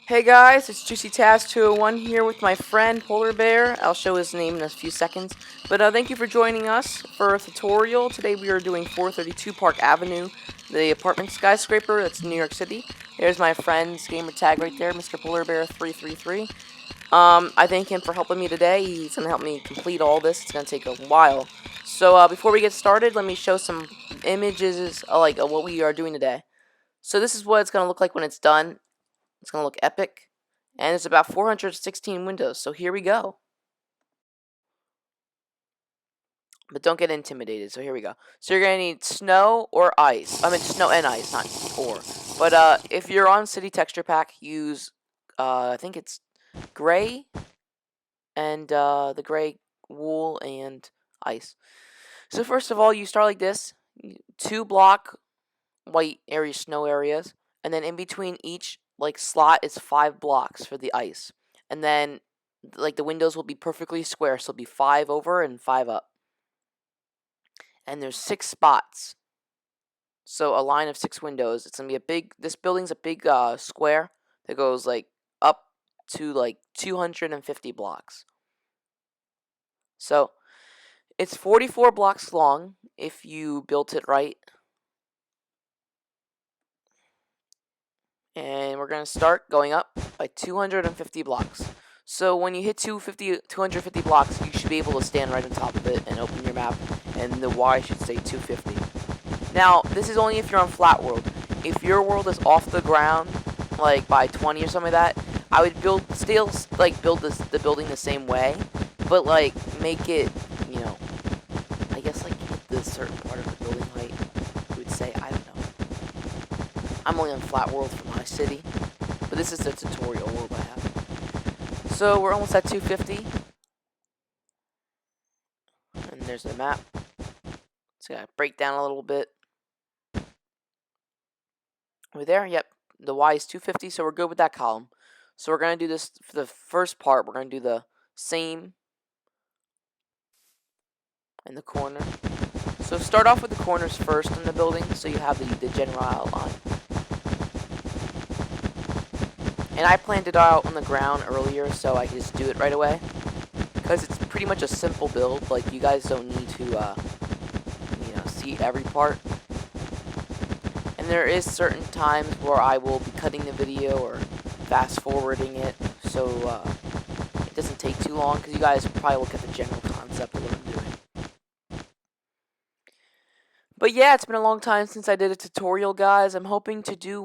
Hey guys, it's JuicyTaz201 here with my friend Polar Bear. I'll show his name in a few seconds. But thank you for joining us for a tutorial. Today we are doing 432 Park Avenue, the apartment skyscraper that's in New York City. There's my friend's gamer tag right there, Mr. Polar Bear 333. I thank him for helping me today. He's going to help me complete all this. It's going to take a while. So before we get started, let me show some images of what we are doing today. So this is what it's going to look like when it's done. It's going to look epic. And it's about 416 windows, so here we go. But don't get intimidated, so here we go. So you're going to need snow or ice. I mean, snow and ice, not or. But if you're on City Texture Pack, use, I think it's gray and the gray wool and ice. So first of all, you start like this. 2 block white areas, snow areas. And then in between each slot is 5 blocks for the ice. And then the windows will be perfectly square, so it'll be 5 over and 5 up. And there's 6 spots. So a line of 6 windows. It's gonna be this building's a big square that goes up to 250 blocks. So it's 44 blocks long if you built it right. And we're gonna start going up by 250 blocks. So when you hit 250 blocks, you should be able to stand right on top of it and open your map, and the Y should say 250. Now, this is only if you're on flat world. If your world is off the ground, by 20 or something like that, I would build the building the same way, but make it, I guess hit the certain part of the building height. You would say, I don't know. I'm only on flat world for my city, but this is a tutorial world I have. So we're almost at 250, and there's the map. It's gonna break down a little bit. We're there. Yep, the Y is 250, so we're good with that column. So we're gonna do this for the first part. We're gonna do the same in the corner. So start off with the corners first in the building, so you have the general outline. And I planned it out on the ground earlier, so I can just do it right away. Because it's pretty much a simple build. You guys don't need to, see every part. And there is certain times where I will be cutting the video or fast forwarding it, so it doesn't take too long, because you guys probably will get the general concept of what I'm doing. But yeah, it's been a long time since I did a tutorial, guys. I'm hoping to do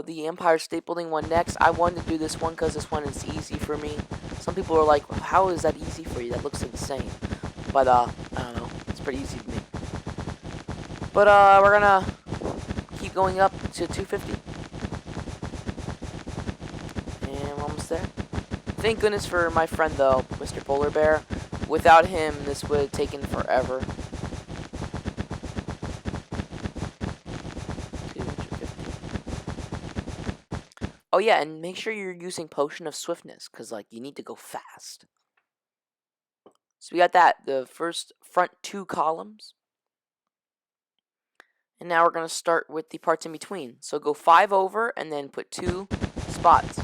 the Empire State Building one next. I wanted to do this one because this one is easy for me. Some people are like, well, how is that easy for you? That looks insane. But, I don't know. It's pretty easy to me. But, we're gonna keep going up to 250. And we're almost there. Thank goodness for my friend, though, Mr. Polar Bear. Without him, this would have taken forever. Oh yeah, and make sure you're using Potion of Swiftness, because, you need to go fast. So we got that, the front 2 columns. And now we're going to start with the parts in between. So go 5 over, and then put 2 spots.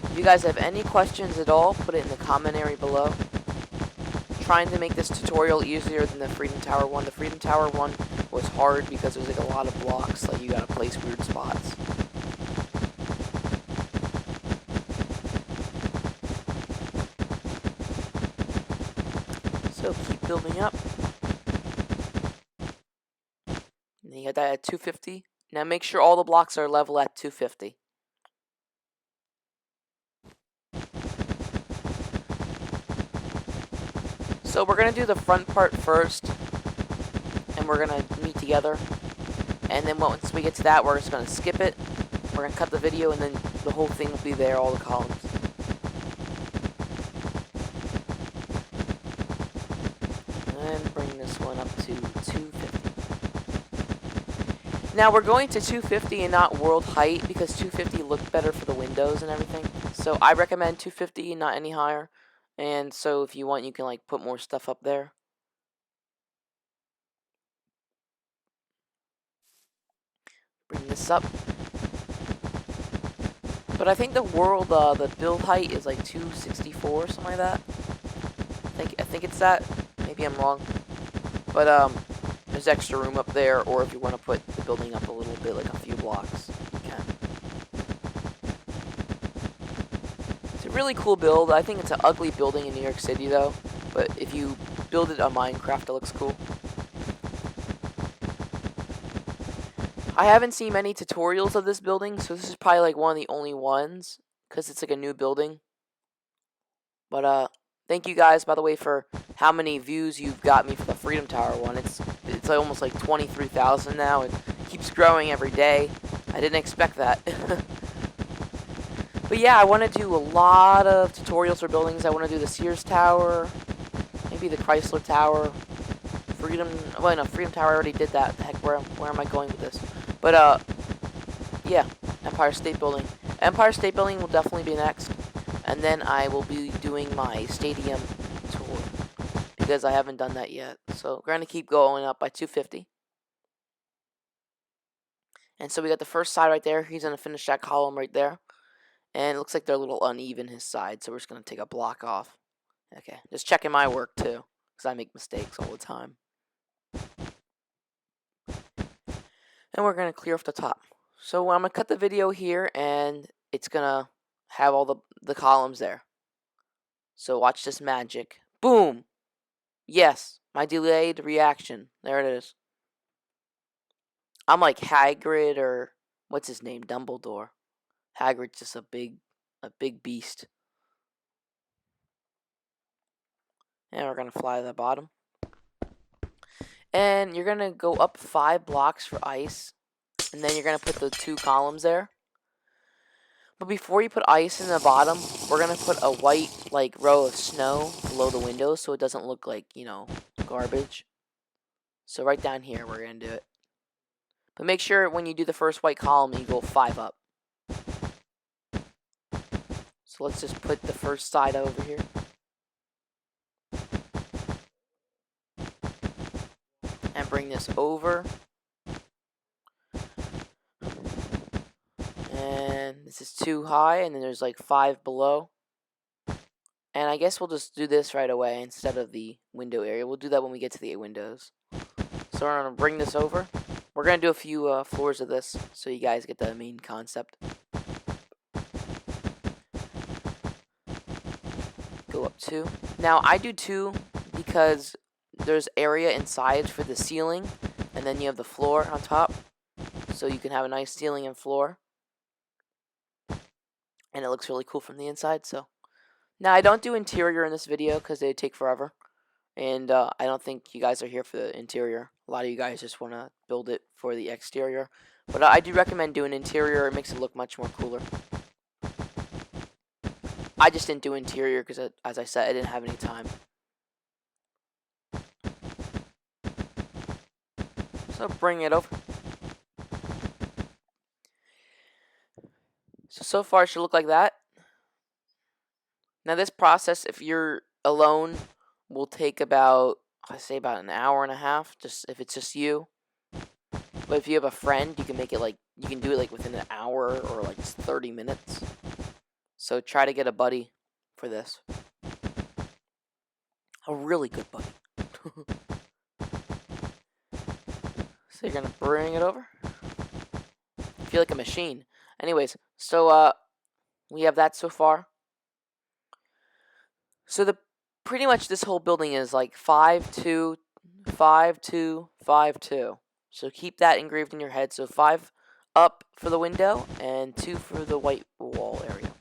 If you guys have any questions at all, put it in the comment area below. Trying to make this tutorial easier than the Freedom Tower one. The Freedom Tower one was hard because there's a lot of blocks, you gotta place weird spots. So keep building up. And you got that at 250. Now make sure all the blocks are level at 250. So we're going to do the front part first, and we're going to meet together. And then once we get to that, we're just going to skip it. We're going to cut the video, and then the whole thing will be there, all the columns. And bring this one up to 250. Now we're going to 250 and not world height, because 250 looked better for the windows and everything. So I recommend 250 and not any higher. And so if you want, you can put more stuff up there. Bring this up. But I think the build height is like 264, something like that. I think it's that. Maybe I'm wrong. But there's extra room up there, or if you want to put the building up a little bit, like a few blocks, you can. It's a really cool build. I think it's an ugly building in New York City, though. But if you build it on Minecraft, it looks cool. I haven't seen many tutorials of this building, so this is probably like one of the only ones, because it's like a new building. But thank you guys, by the way, for how many views you've got me for the Freedom Tower one. It's like almost like 23,000 now. It keeps growing every day. I didn't expect that. But yeah, I want to do a lot of tutorials for buildings. I want to do the Sears Tower, maybe the Chrysler Tower, Freedom. Well, no, Freedom Tower. I already did that. The heck, where am I going with this? But yeah, Empire State Building. Empire State Building will definitely be next. And then I will be doing my stadium tour, because I haven't done that yet. So we're going to keep going up by 250. And so we got the first side right there. He's going to finish that column right there. And it looks like they're a little uneven, his side. So we're just going to take a block off. Okay, just checking my work too, because I make mistakes all the time. And we're going to clear off the top. So I'm going to cut the video here, and it's going to have all the columns there. So watch this magic. Boom! Yes, my delayed reaction. There it is. I'm like Hagrid, or what's his name? Dumbledore. Hagrid's just a big beast. And we're going to fly to the bottom. And you're going to go up 5 blocks for ice. And then you're going to put the 2 columns there. But before you put ice in the bottom, we're going to put a white like row of snow below the windows, so it doesn't look like, garbage. So right down here, we're going to do it. But make sure when you do the first white column, you go 5 up. So let's just put the first side over here. And bring this over. And this is too high, and then there's like 5 below. And I guess we'll just do this right away instead of the window area. We'll do that when we get to the windows. So we're going to bring this over. We're going to do a few floors of this so you guys get the main concept. Go up 2. Now, I do 2 because there's area inside for the ceiling, and then you have the floor on top. So you can have a nice ceiling and floor. And it looks really cool from the inside, so. Now, I don't do interior in this video because they take forever. And I don't think you guys are here for the interior. A lot of you guys just want to build it for the exterior. But I do recommend doing interior. It makes it look much more cooler. I just didn't do interior because, as I said, I didn't have any time. So bring it over. So far it should look like that. Now this process, if you're alone, will take about, I say about an hour and a half, just if it's just you. But if you have a friend, you can make it like, you can do it like within an hour or like 30 minutes. So try to get a buddy for this. A really good buddy. So you're gonna bring it over. I feel like a machine. Anyways, so we have that so far. So pretty much this whole building is like 5 2 5 2 5 2. So keep that engraved in your head. So 5 up for the window and 2 for the white wall area.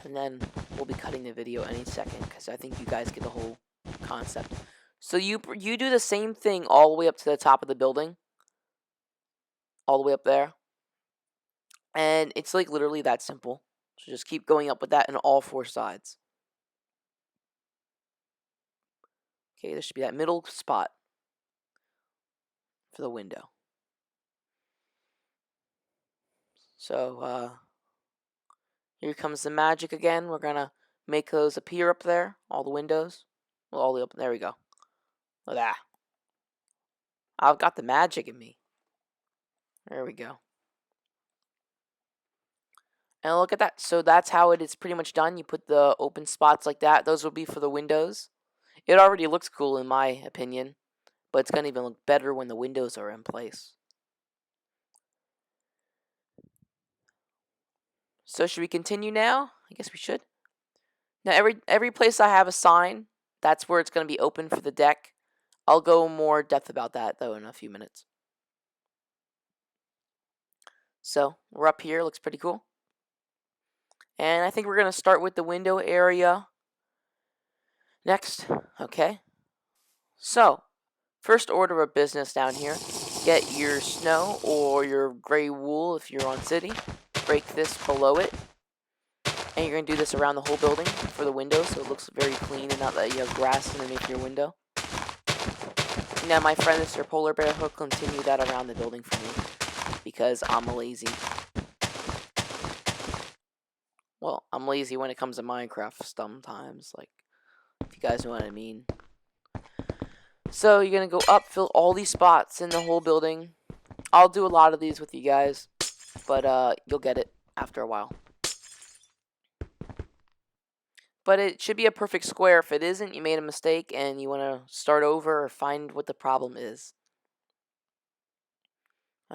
And then we'll be cutting the video any second because I think you guys get the whole concept. So you do the same thing all the way up to the top of the building. All the way up there. And it's like literally that simple. So just keep going up with that in all 4 sides. Okay, there should be that middle spot for the window. So here comes the magic again. We're gonna make those appear up there, all the windows. Well, all the up. There we go. Look at that. I've got the magic in me. There we go. And look at that. So that's how it is pretty much done. You put the open spots like that. Those will be for the windows. It already looks cool in my opinion, but it's going to even look better when the windows are in place. So should we continue now? I guess we should. Now every place I have a sign, that's where it's going to be open for the deck. I'll go more depth about that though in a few minutes. So we're up here, looks pretty cool. And I think we're going to start with the window area next. Okay. So, first order of business down here, get your snow or your gray wool if you're on city. Break this below it. And you're going to do this around the whole building for the windows so it looks very clean and not that you have grass underneath your window. Now my friend Mr. Polar Bear will continue that around the building for me because I'm lazy. Well, I'm lazy when it comes to Minecraft sometimes, like, if you guys know what I mean. So you're going to go up, fill all these spots in the whole building. I'll do a lot of these with you guys, but you'll get it after a while. But it should be a perfect square. If it isn't, you made a mistake and you want to start over or find what the problem is.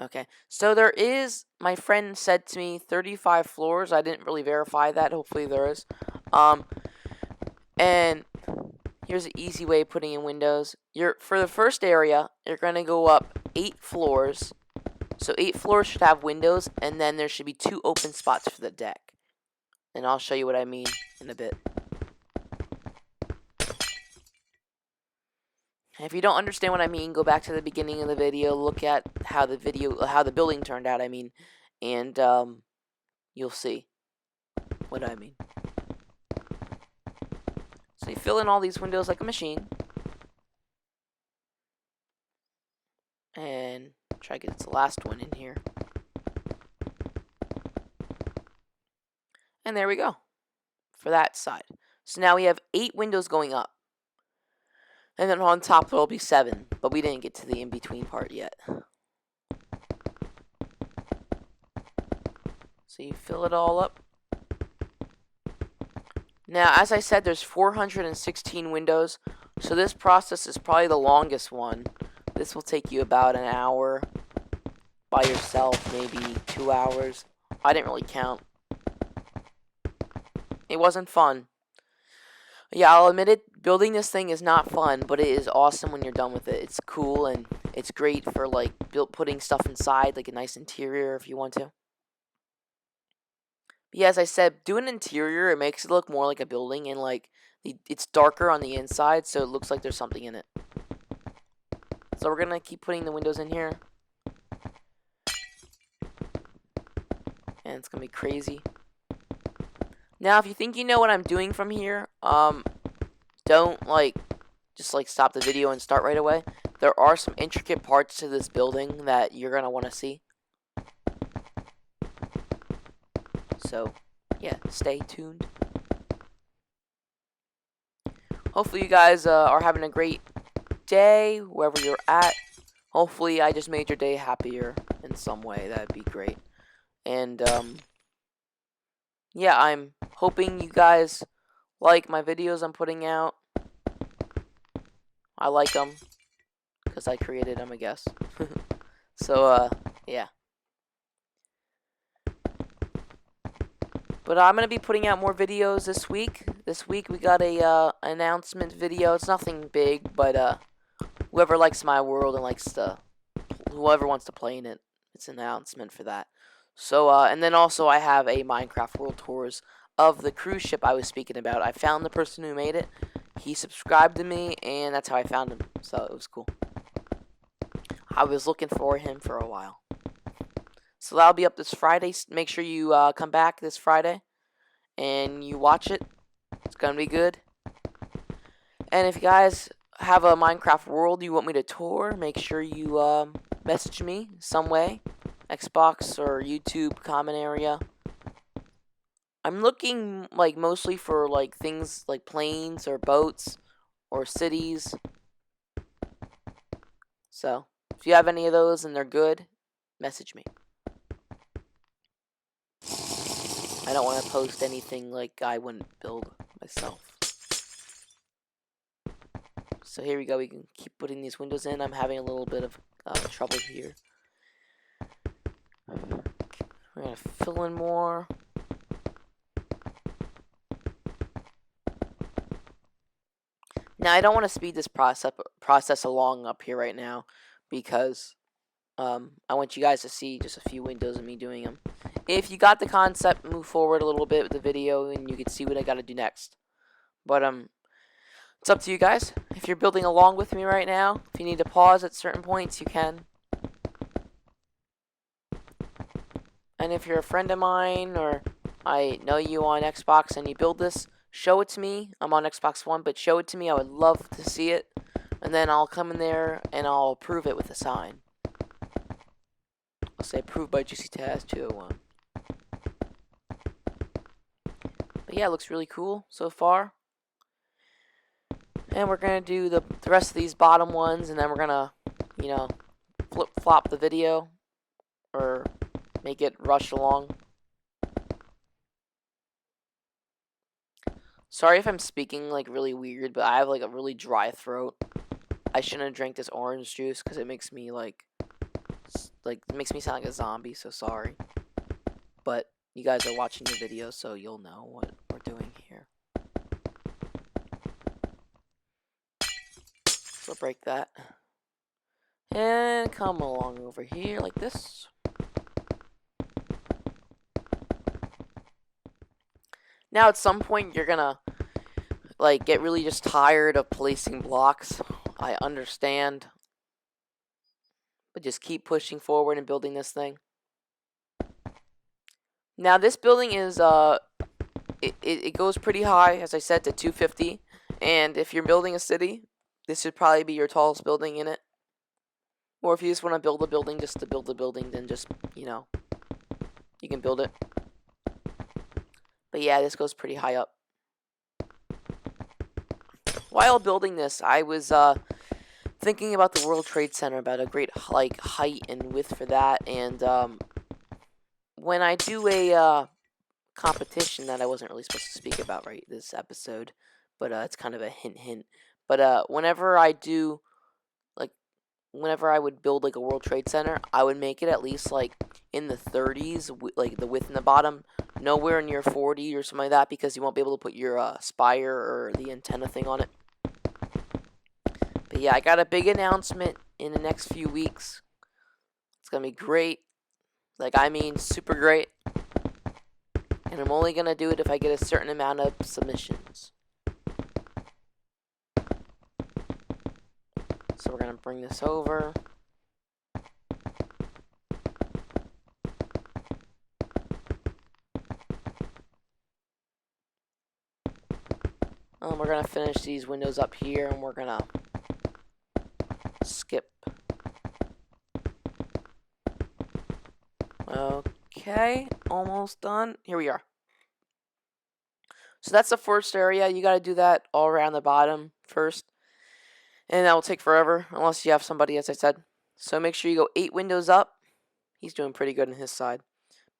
Okay, so there is, my friend said to me, 35 floors. I didn't really verify that. Hopefully there is. And here's an easy way of putting in windows. For the first area, you're going to go up 8 floors. So 8 floors should have windows, and then there should be 2 open spots for the deck. And I'll show you what I mean in a bit. If you don't understand what I mean, go back to the beginning of the video, look at how the building turned out, and you'll see what I mean. So you fill in all these windows like a machine. And try to get the last one in here. And there we go for that side. So now we have 8 windows going up. And then on top there'll be 7, but we didn't get to the in-between part yet. So you fill it all up. Now, as I said, there's 416 windows, so this process is probably the longest one. This will take you about an hour by yourself, maybe 2 hours. I didn't really count. It wasn't fun. Yeah, I'll admit it, building this thing is not fun, but it is awesome when you're done with it. It's cool, and it's great for, like, putting stuff inside, like a nice interior if you want to. But yeah, as I said, do an interior, it makes it look more like a building, and, like, it's darker on the inside, so it looks like there's something in it. So we're going to keep putting the windows in here. And it's going to be crazy. Now, if you think you know what I'm doing from here, don't, just stop the video and start right away. There are some intricate parts to this building that you're going to want to see. So, yeah, stay tuned. Hopefully you guys are having a great day, wherever you're at. Hopefully I just made your day happier in some way. That'd be great. And, yeah, I'm hoping you guys like my videos I'm putting out. I like them because I created them, I guess. So, yeah. But I'm going to be putting out more videos this week. This week we got a announcement video. It's nothing big, but whoever likes my world and whoever wants to play in it, it's an announcement for that. So, and then also I have a Minecraft World Tours of the cruise ship I was speaking about. I found the person who made it. He subscribed to me, and that's how I found him. So it was cool. I was looking for him for a while. So that'll be up this Friday. Make sure you come back this Friday and you watch it. It's going to be good. And if you guys have a Minecraft world you want me to tour, make sure you message me some way. Xbox or YouTube comment area. I'm looking like mostly for like things like planes or boats or cities. So if you have any of those and they're good, message me. I don't want to post anything like I wouldn't build myself. So here we go. We can keep putting these windows in. I'm having a little bit of trouble here. We're going to fill in more. Now, I don't want to speed this process along up here right now because I want you guys to see just a few windows of me doing them. If you got the concept, move forward a little bit with the video and you can see what I got to do next. But it's up to you guys. If you're building along with me right now, if you need to pause at certain points, you can. And if you're a friend of mine or I know you on Xbox and you build this, show it to me. I'm on Xbox One, but show it to me. I would love to see it. And then I'll come in there and I'll approve it with a sign. I'll say approved by GCTaz 201. But yeah, it looks really cool so far. And we're going to do the rest of these bottom ones, and then we're going to, you know, flip-flop the video, or make it rush along. Sorry if I'm speaking, like, really weird, but I have, like, a really dry throat. I shouldn't have drank this orange juice, because it makes me, like, it makes me sound like a zombie, so sorry. But you guys are watching the video, so you'll know what we're doing here. So break that. And come along over here like this. Now at some point you're gonna like get really just tired of placing blocks. I understand. But just keep pushing forward and building this thing. Now this building is it goes pretty high, as I said, to 250. And if you're building a city, this should probably be your tallest building in it. Or if you just want to build a building just to build a building, then just, you know, you can build it. But yeah, this goes pretty high up. While building this, I was thinking about the World Trade Center, about a great like height and width for that. And when I do a competition that I wasn't really supposed to speak about right this episode, but it's kind of a hint. But whenever I do, like, whenever I would build like a World Trade Center, I would make it at least like in the 30s, like the width in the bottom, nowhere near 40 or something like that, because you won't be able to put your spire or the antenna thing on it. But yeah, I got a big announcement in the next few weeks. It's gonna be great. Like, I mean, super great. And I'm only gonna do it if I get a certain amount of submissions. So we're gonna bring this over. We're gonna finish these windows up here, and we're gonna skip. Okay, almost done. Here we are. So that's the first area. You gotta do that all around the bottom first. And that will take forever, unless you have somebody, as I said. So make sure you go 8 windows up. He's doing pretty good on his side.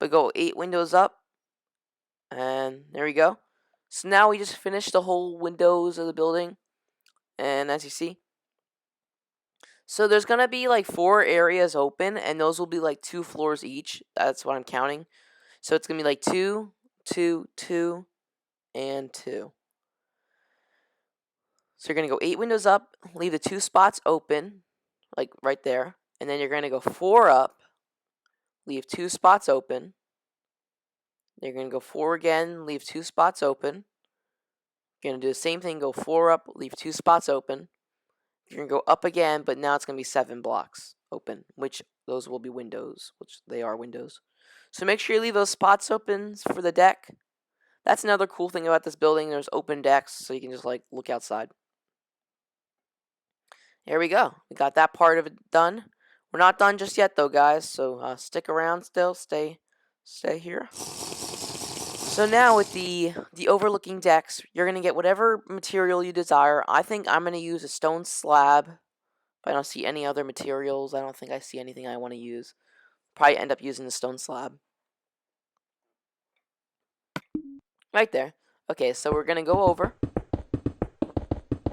But go 8 windows up. And there we go. So now we just finished the whole windows of the building. And as you see. So there's going to be like 4 areas open. And those will be like 2 floors each. That's what I'm counting. So it's going to be like 2, 2, 2, and 2. So you're going to go 8 windows up. Leave the 2 spots open. Like right there. And then you're going to go 4 up. Leave 2 spots open. You're going to go 4 again, leave 2 spots open. You're going to do the same thing, go 4 up, leave 2 spots open. You're going to go up again, but now it's going to be 7 blocks open, which those will be windows, which they are windows. So make sure you leave those spots open for the deck. That's another cool thing about this building. There's open decks, so you can just like look outside. There we go. We got that part of it done. We're not done just yet, though, guys. So stick around still. Stay here. So now with the overlooking decks, you're gonna get whatever material you desire. I think I'm gonna use a stone slab. I don't see any other materials. I don't think I see anything I want to use. Probably end up using the stone slab. Right there. Okay, so we're gonna go over,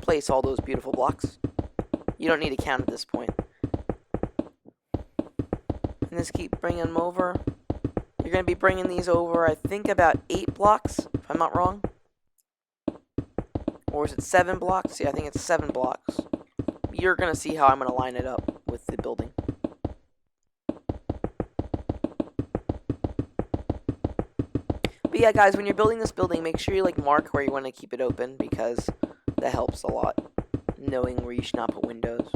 place all those beautiful blocks. You don't need to count at this point. And just keep bringing them over. You're gonna be bringing these over, I think, about 8 blocks, if I'm not wrong. Or is it 7 blocks? Yeah, I think it's 7 blocks. You're gonna see how I'm gonna line it up with the building. But yeah, guys, when you're building this building, make sure you mark where you want to keep it open, because that helps a lot, knowing where you should not put windows.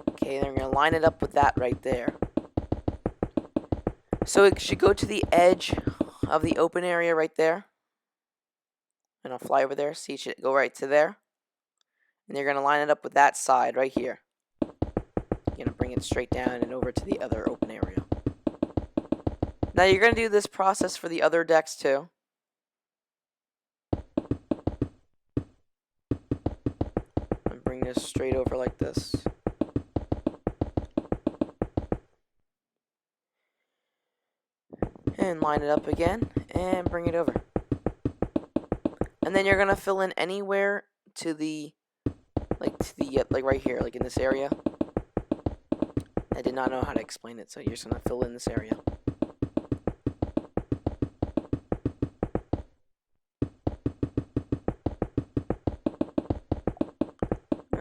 Okay, then we're going to line it up with that right there. So it should go to the edge of the open area right there. And I'll fly over there. See, it should go right to there. And you're going to line it up with that side right here. You're going to bring it straight down and over to the other open area. Now you're going to do this process for the other decks too. And bring this straight over like this. And line it up again and bring it over. And then you're going to fill in anywhere to the like right here, like in this area. I did not know how to explain it, so you're just going to fill in this area.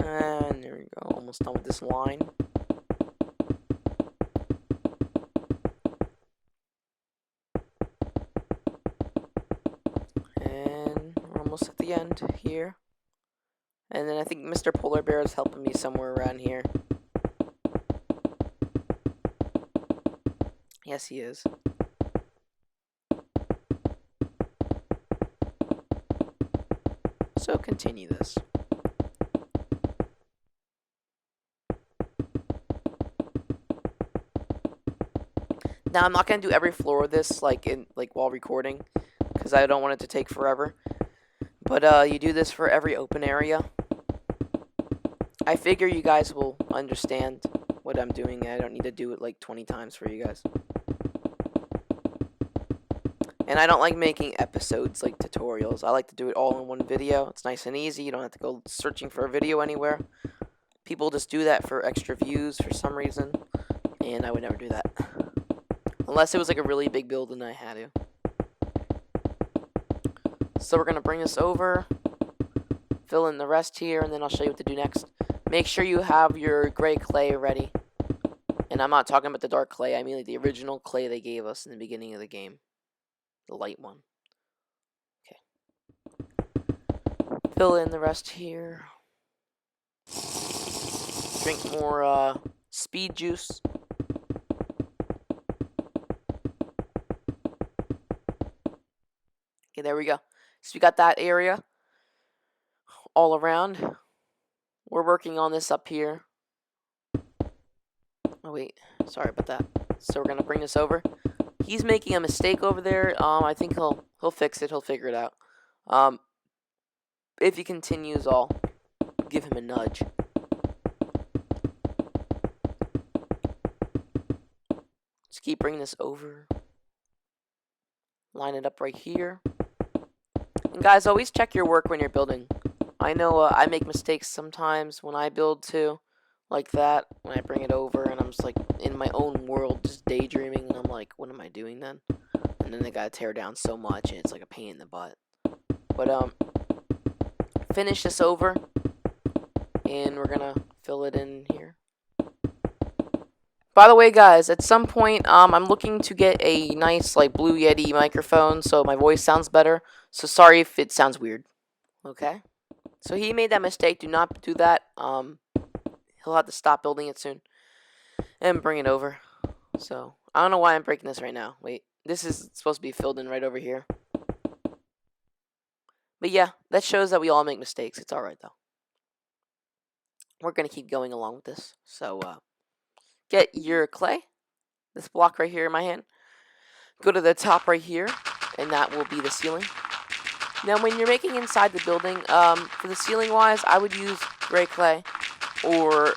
And there we go, almost done with this line. And we're almost at the end here. And then I think Mr. Polar Bear is helping me somewhere around here. Yes, he is. So continue this. Now I'm not gonna do every floor of this while recording, because I don't want it to take forever. But you do this for every open area. I figure you guys will understand what I'm doing. I don't need to do it like 20 times for you guys. And I don't like making episodes like tutorials. I like to do it all in one video. It's nice and easy. You don't have to go searching for a video anywhere. People just do that for extra views for some reason. And I would never do that. Unless it was like a really big build and I had to. So we're going to bring this over. Fill in the rest here, and then I'll show you what to do next. Make sure you have your gray clay ready. And I'm not talking about the dark clay. I mean like the original clay they gave us in the beginning of the game. The light one. Okay. Fill in the rest here. Drink more speed juice. Okay, there we go. So we got that area all around. We're working on this up here. Oh wait, sorry about that. So we're gonna bring this over. He's making a mistake over there. I think he'll fix it. He'll figure it out. If he continues, I'll give him a nudge. Just keep bringing this over. Line it up right here. And guys, always check your work when you're building. I know I make mistakes sometimes when I build too, like that, when I bring it over and I'm just like in my own world just daydreaming, and I'm like, what am I doing then? And then I gotta tear down so much and it's like a pain in the butt. But finish this over and we're gonna fill it in here. By the way, guys, at some point I'm looking to get a nice like Blue Yeti microphone so my voice sounds better. So sorry if it sounds weird. Okay? So he made that mistake. Do not do that. He'll have to stop building it soon and bring it over. So I don't know why I'm breaking this right now. Wait, this is supposed to be filled in right over here. But yeah, that shows that we all make mistakes. It's alright though. We're gonna keep going along with this. So get your clay this block right here in my hand. Go to the top right here, and that will be the ceiling. Now, when you're making inside the building, for the ceiling wise, I would use gray clay or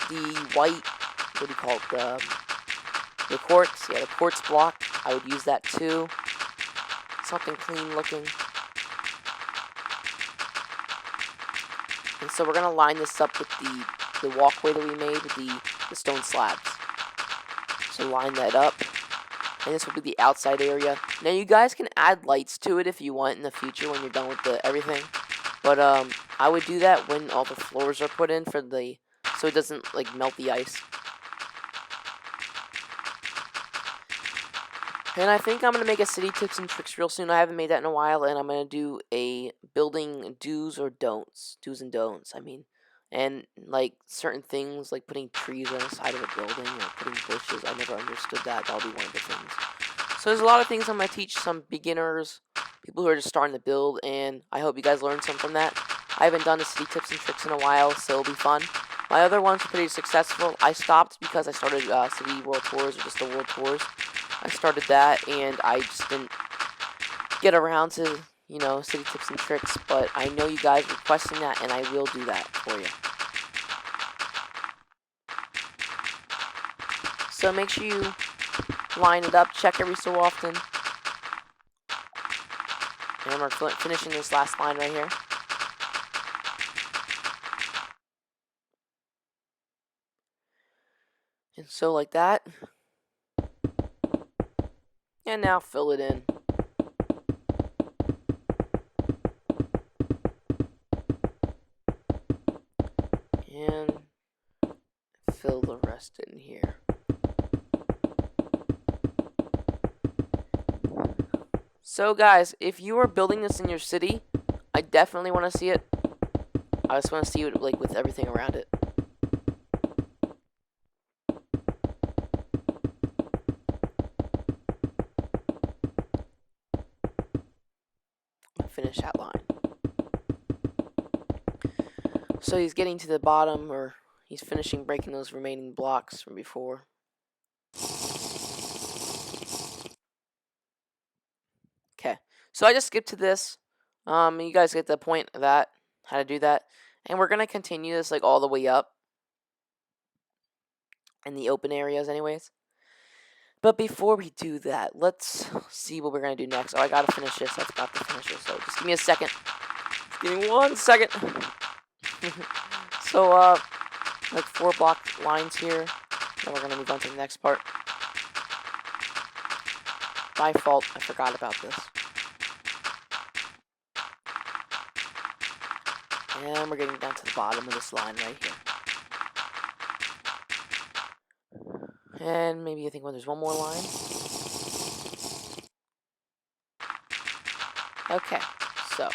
the white, what do you call it, the quartz. Yeah, the quartz block. I would use that too. Something clean looking. And so we're gonna line this up with the walkway that we made with the stone slabs. So line that up. And this will be the outside area. Now you guys can add lights to it if you want in the future when you're done with everything. But I would do that when all the floors are put in so it doesn't like melt the ice. And I think I'm gonna make a city tips and tricks real soon. I haven't made that in a while, and I'm gonna do a building do's and don'ts. I mean, and like certain things like putting trees on the side of a building or putting bushes. I never understood that. That'll be one of the things. So there's a lot of things I'm gonna teach some beginners, people who are just starting to build, and I hope you guys learn some from that. I haven't done the city tips and tricks in a while, so it'll be fun. My other ones were pretty successful. I stopped because I started city world tours or just the world tours. I started that, and I just didn't get around to, city tips and tricks, but I know you guys requesting that, and I will do that for you. So make sure you line it up, check every so often. And we're finishing this last line right here. And so like that. And now fill it in. And fill the rest in here. So guys, if you are building this in your city, I definitely want to see it. I just want to see it like with everything around it. Finish that line. So he's getting to the bottom, or he's finishing breaking those remaining blocks from before. Okay, so I just skipped to this. You guys get the point of that, how to do that. And we're going to continue this like all the way up in the open areas anyways. But before we do that, let's see what we're going to do next. Oh, I got to finish this. I forgot to finish this, so just give me a second. Just give me 1 second. So, like 4 block lines here. Then we're going to move on to the next part. My fault, I forgot about this. And we're getting down to the bottom of this line right here. And maybe I think when there's one more line. Okay, so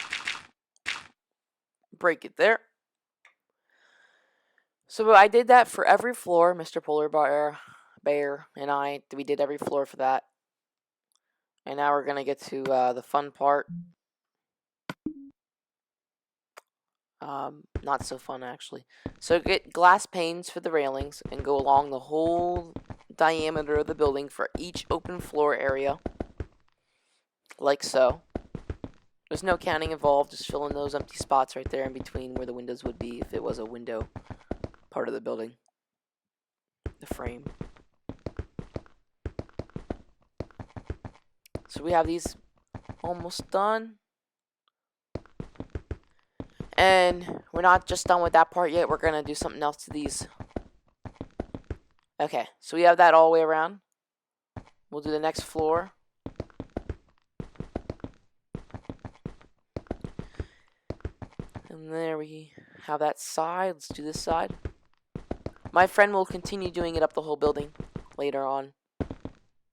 break it there. So I did that for every floor. Mr. Polar Bear and we did every floor for that. And now we're gonna get to the fun part. Not so fun actually. So get glass panes for the railings and go along the whole diameter of the building for each open floor area. Like so. There's no counting involved, just fill in those empty spots right there in between where the windows would be if it was a window part of the building. The frame. So we have these almost done. And we're not just done with that part yet. We're going to do something else to these. Okay, so we have that all the way around. We'll do the next floor. And there we have that side. Let's do this side. My friend will continue doing it up the whole building later on.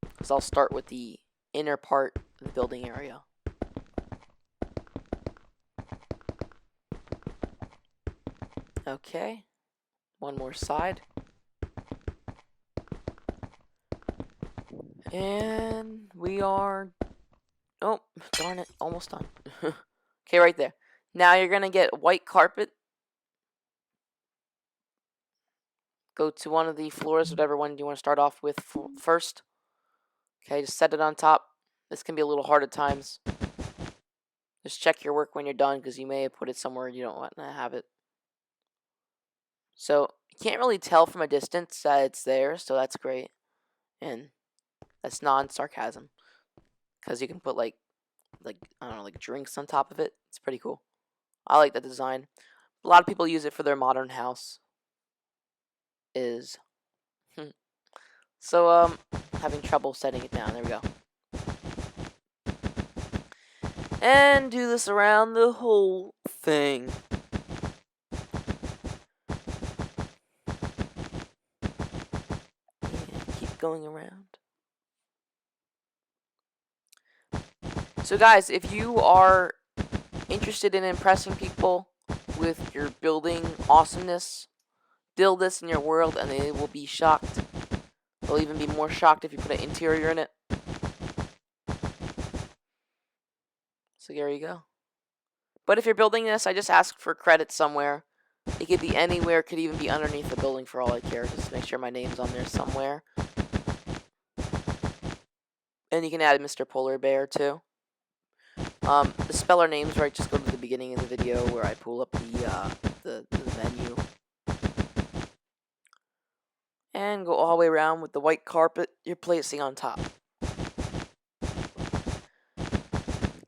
Because I'll start with the inner part of the building area. Okay. One more side. And we are... Oh, darn it. Almost done. Okay, right there. Now you're going to get white carpet. go to one of the floors, whatever one you want to start off with first. Okay, just set it on top. This can be a little hard at times. Just check your work when you're done because you may have put it somewhere you don't want to have it. So you can't really tell from a distance that it's there, so that's great. And that's non-sarcasm because you can put like I don't know, like drinks on top of it. It's pretty cool. I like that design. A lot of people use it for their modern house. So having trouble setting it down. There we go. And do this around the whole thing. And keep going around. So guys, if you are interested in impressing people with your building awesomeness, build this in your world and they will be shocked. They'll even be more shocked if you put an interior in it. So there you go. But if you're building this, I just ask for credit somewhere. It could be anywhere, it could even be underneath the building for all I care. Just make sure my name's on there somewhere. And you can add Mr. Polar Bear too. The speller names, right, just go to the beginning of the video where I pull up the menu. And go all the way around with the white carpet you're placing on top.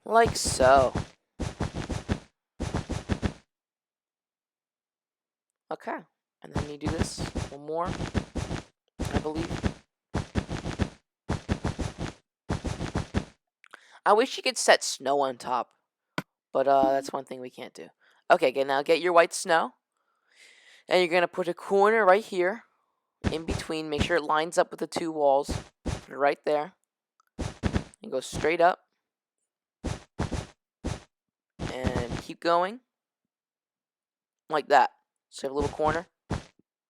Like so. Okay, and then you do this one more, I believe. I wish you could set snow on top, but that's one thing we can't do. Okay, again, now get your white snow, and you're gonna put a corner right here, in between. Make sure it lines up with the two walls. Put it right there, and go straight up, and keep going, like that. So you have a little corner.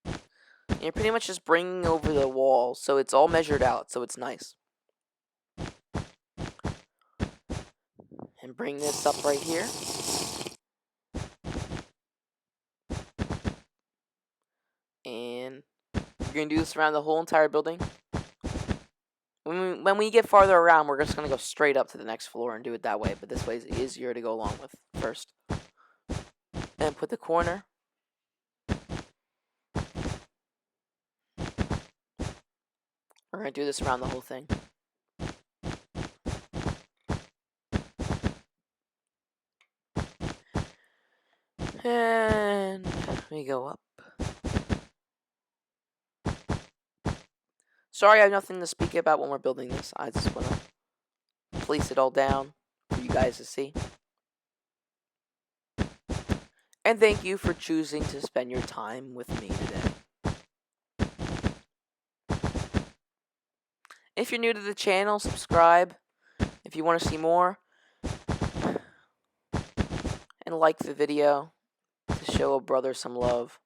And you're pretty much just bringing over the wall, so it's all measured out, so it's nice. And bring this up right here. And you're going to do this around the whole entire building. When we get farther around, we're just going to go straight up to the next floor and do it that way. But this way is easier to go along with first. And put the corner. We're going to do this around the whole thing. And we go up. Sorry, I have nothing to speak about when we're building this. I just want to place it all down for you guys to see. And thank you for choosing to spend your time with me today. If you're new to the channel, subscribe if you want to see more. And like the video to show a brother some love.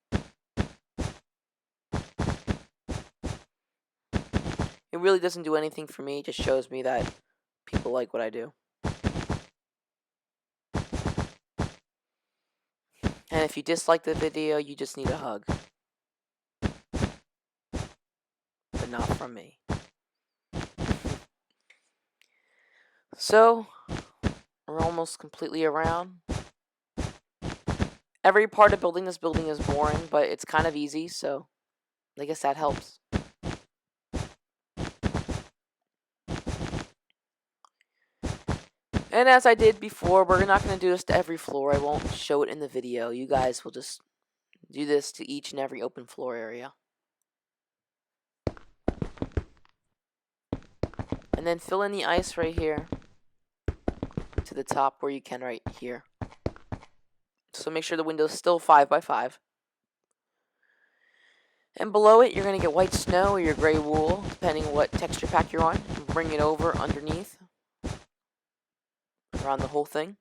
It really doesn't do anything for me, it just shows me that people like what I do. And if you dislike the video, you just need a hug. But not from me. So, we're almost completely around. Every part of building this building is boring, but it's kind of easy, so I guess that helps. And as I did before, we're not going to do this to every floor. I won't show it in the video. You guys will just do this to each and every open floor area. And then fill in the ice right here to the top where you can right here. So make sure the window's still 5x5. And below it, you're going to get white snow or your gray wool, depending on what texture pack you're on. And bring it over underneath. Around the whole thing.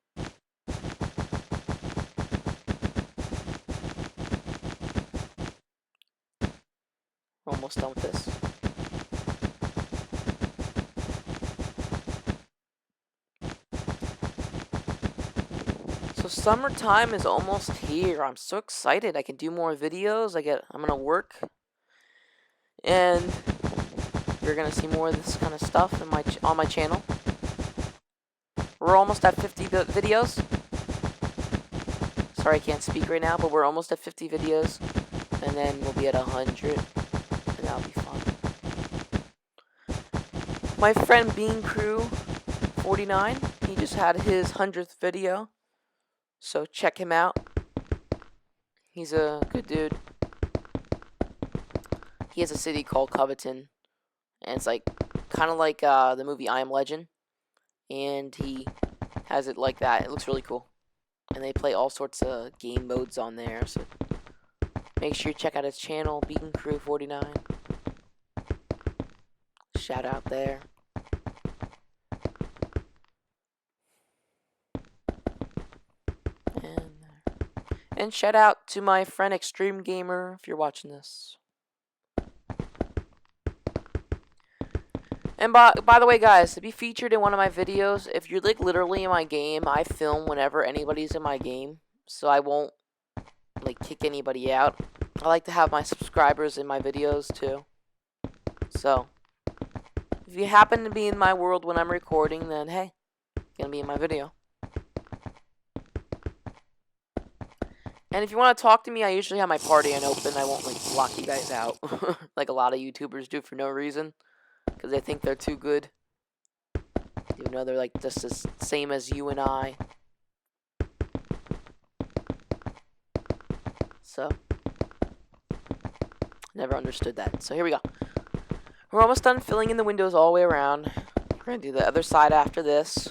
We're almost done with this. So summertime is almost here. I'm so excited. I can do more videos. I'm gonna work and you're gonna see more of this kind of stuff on my channel. We're almost at 50 videos. Sorry I can't speak right now, but we're almost at 50 videos, and then we'll be at 100, and that'll be fun. My friend Bean Crew 49, he just had his 100th video, so check him out. He's a good dude. He has a city called Coveton, and it's like kind of like the movie I Am Legend, and he has it like that. It looks really cool, and they play all sorts of game modes on there, so make sure you check out his channel, Bean Crew 49. Shout out there. And shout out to my friend Extreme Gamer if you're watching this. And by the way, guys, to be featured in one of my videos, if you're like literally in my game, I film whenever anybody's in my game, so I won't like kick anybody out. I like to have my subscribers in my videos too. So if you happen to be in my world when I'm recording, then hey, you're gonna be in my video. And if you want to talk to me, I usually have my party on open. I won't like block you guys out like a lot of YouTubers do for no reason, because they think they're too good, even though they're like just the same as you and I. So never understood that. So here we go. We're almost done filling in the windows all the way around. We're gonna do the other side after this,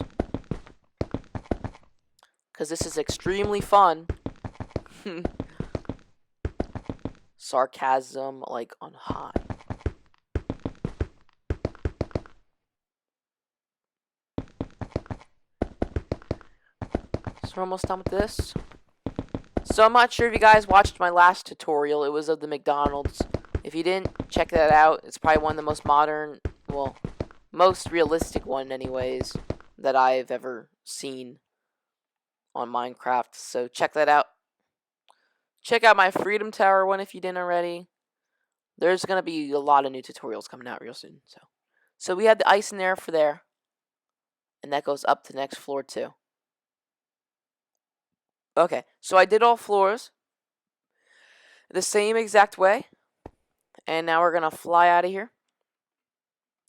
because this is extremely fun. Sarcasm like on high. So we're almost done with this. So I'm not sure if you guys watched my last tutorial. It was of the McDonald's. If you didn't, check that out. It's probably one of the most modern, well, most realistic one anyways, that I've ever seen on Minecraft. So check that out. Check out my Freedom Tower one if you didn't already. There's going to be a lot of new tutorials coming out real soon. So we had the ice in there for there. And that goes up to the next floor too. Okay, so I did all floors the same exact way. And now we're going to fly out of here.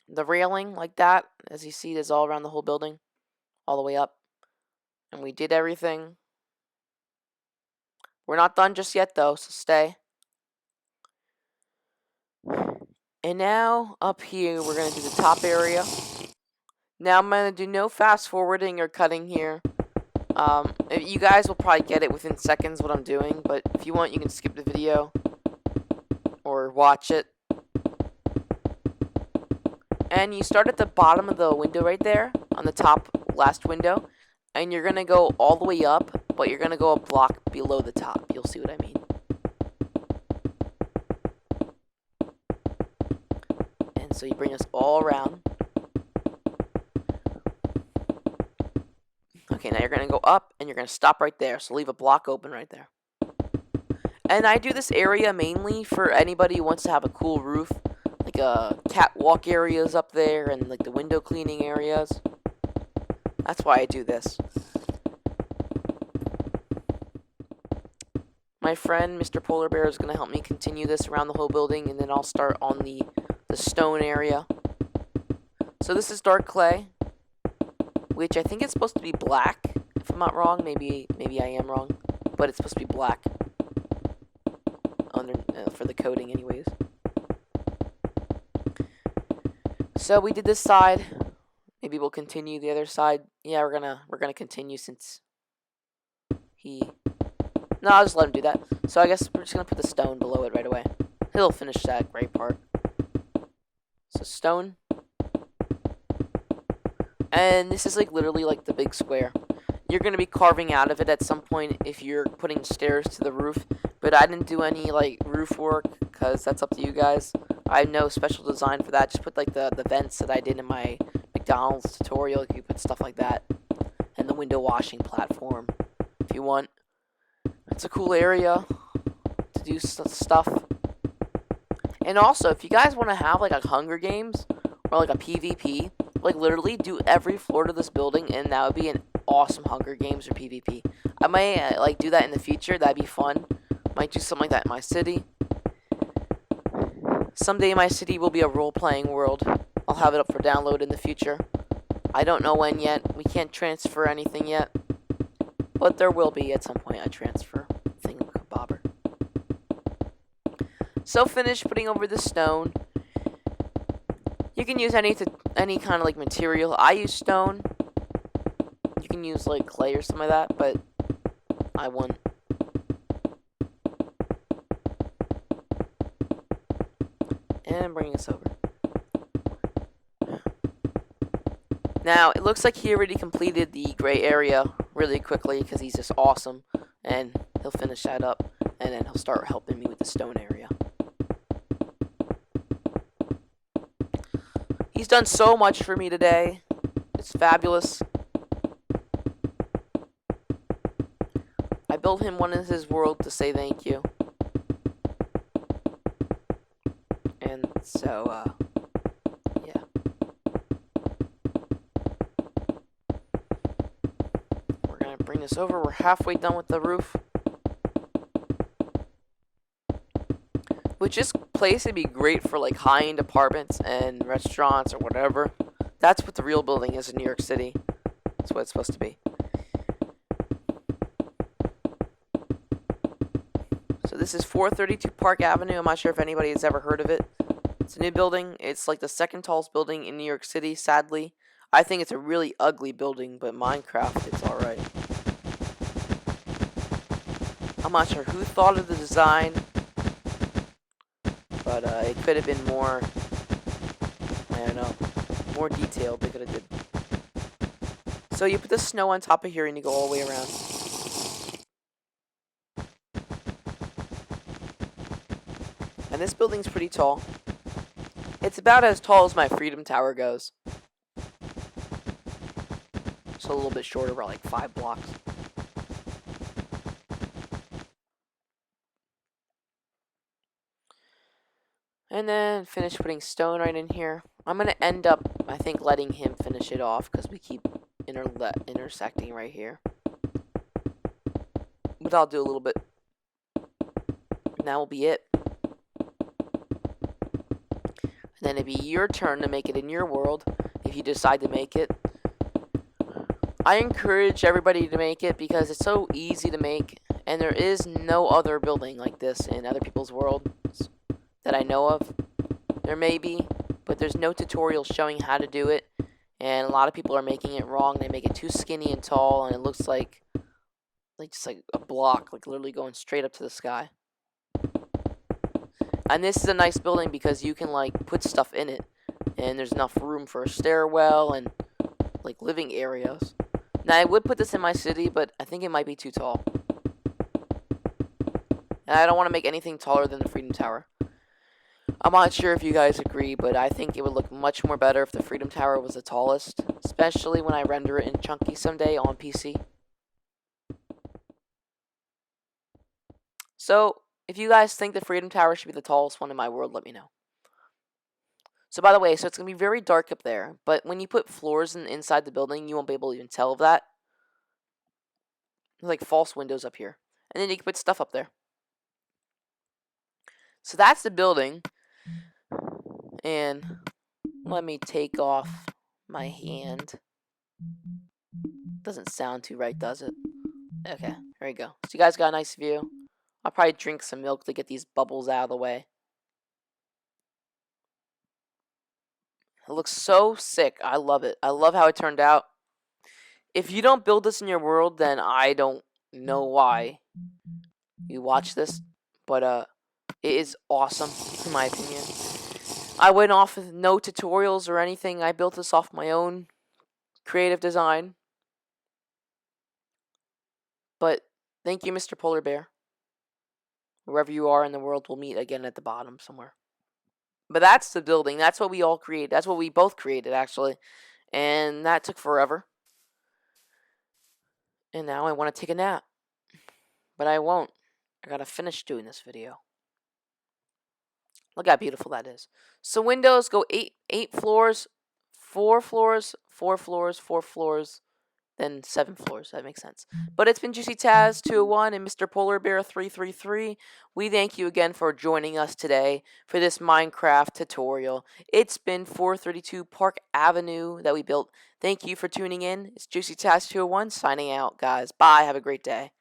The railing like that, as you see, is all around the whole building. All the way up. And we did everything. We're not done just yet though, so stay. And now, up here, we're going to do the top area. Now I'm going to do no fast forwarding or cutting here. You guys will probably get it within seconds what I'm doing, but if you want, you can skip the video or watch it. And you start at the bottom of the window right there, on the top last window, and you're going to go all the way up, but you're going to go a block below the top. You'll see what I mean. And so you bring us all around. Okay, now you're going to go up, and you're going to stop right there. So leave a block open right there. And I do this area mainly for anybody who wants to have a cool roof. Like catwalk areas up there, and like the window cleaning areas. That's why I do this. My friend, Mr. Polar Bear, is going to help me continue this around the whole building, and then I'll start on the stone area. So this is dark clay, which I think it's supposed to be black, if I'm not wrong. Maybe I am wrong, but it's supposed to be black for the coating anyways. So we did this side. Maybe we'll continue the other side. Yeah, we're gonna continue since No, I'll just let him do that. So I guess we're just gonna put the stone below it right away. He'll finish that great part. So stone. And this is like literally like the big square. You're gonna be carving out of it at some point if you're putting stairs to the roof. But I didn't do any like roof work because that's up to you guys. I have no special design for that. Just put like the vents that I did in my McDonald's tutorial. You can put stuff like that. And the window washing platform if you want. It's a cool area to do stuff. And also, if you guys want to have like a Hunger Games or like a PvP, like literally do every floor to this building, and that would be an awesome Hunger Games or PvP. I might like do that in the future. That'd be fun. Might do something like that in my city. Someday my city will be a role-playing world. I'll have it up for download in the future. I don't know when yet. We can't transfer anything yet. But there will be at some point a transfer thingamabobber. So finish putting over the stone. You can use any kind of like material. I use stone. You can use like clay or something like that, but I won't. And bring this over. Now, it looks like he already completed the gray area really quickly because he's just awesome. And he'll finish that up, and then he'll start helping me with the stone area. He's done so much for me today. It's fabulous. I built him one in his world to say thank you. And so, yeah. We're gonna bring this over. We're halfway done with the roof. Which this place would be great for like high-end apartments and restaurants or whatever. That's what the real building is in New York City. That's what it's supposed to be. So this is 432 Park Avenue. I'm not sure if anybody has ever heard of it. It's a new building. It's like the second tallest building in New York City, sadly. I think it's a really ugly building, but Minecraft, it's alright. I'm not sure who thought of the design, but it could have been more, I don't know, more detailed. They could have did. So you put the snow on top of here and you go all the way around. And this building's pretty tall. It's about as tall as my Freedom Tower goes. Just a little bit shorter, about like 5 blocks. And then finish putting stone right in here. I'm going to end up, I think, letting him finish it off because we keep intersecting right here. But I'll do a little bit. And that will be it. And then it'd be your turn to make it in your world if you decide to make it. I encourage everybody to make it because it's so easy to make. And there is no other building like this in other people's worlds that I know of. There may be, but there's no tutorial showing how to do it. And a lot of people are making it wrong. They make it too skinny and tall, and it looks like just like a block, like literally going straight up to the sky. And this is a nice building because you can like put stuff in it, and there's enough room for a stairwell and like living areas. Now I would put this in my city, but I think it might be too tall. And I don't want to make anything taller than the Freedom Tower. I'm not sure if you guys agree, but I think it would look much more better if the Freedom Tower was the tallest, especially when I render it in chunky someday on PC. So, if you guys think the Freedom Tower should be the tallest one in my world, let me know. So, by the way, so it's going to be very dark up there, but when you put floors inside the building, you won't be able to even tell of that. There's like false windows up here. And then you can put stuff up there. So that's the building. And let me take off my hand. Doesn't sound too right, does it? Okay, there you go. So you guys got a nice view. I'll probably drink some milk to get these bubbles out of the way. It looks so sick. I love it. I love how it turned out. If you don't build this in your world, then I don't know why you watch this. But it is awesome, in my opinion. I went off with no tutorials or anything. I built this off my own creative design. But thank you, Mr. Polar Bear. Wherever you are in the world, we'll meet again at the bottom somewhere. But that's the building. That's what we all created. That's what we both created, actually. And that took forever. And now I want to take a nap. But I won't. I gotta finish doing this video. Look how beautiful that is. So windows go eight floors, 4 floors, 4 floors, 4 floors, then 7 floors. That makes sense. But it's been Juicy Taz 201 and Mr. Polar Bear 333. We thank you again for joining us today for this Minecraft tutorial. It's been 432 Park Avenue that we built. Thank you for tuning in. It's Juicy Taz 201 signing out, guys. Bye. Have a great day.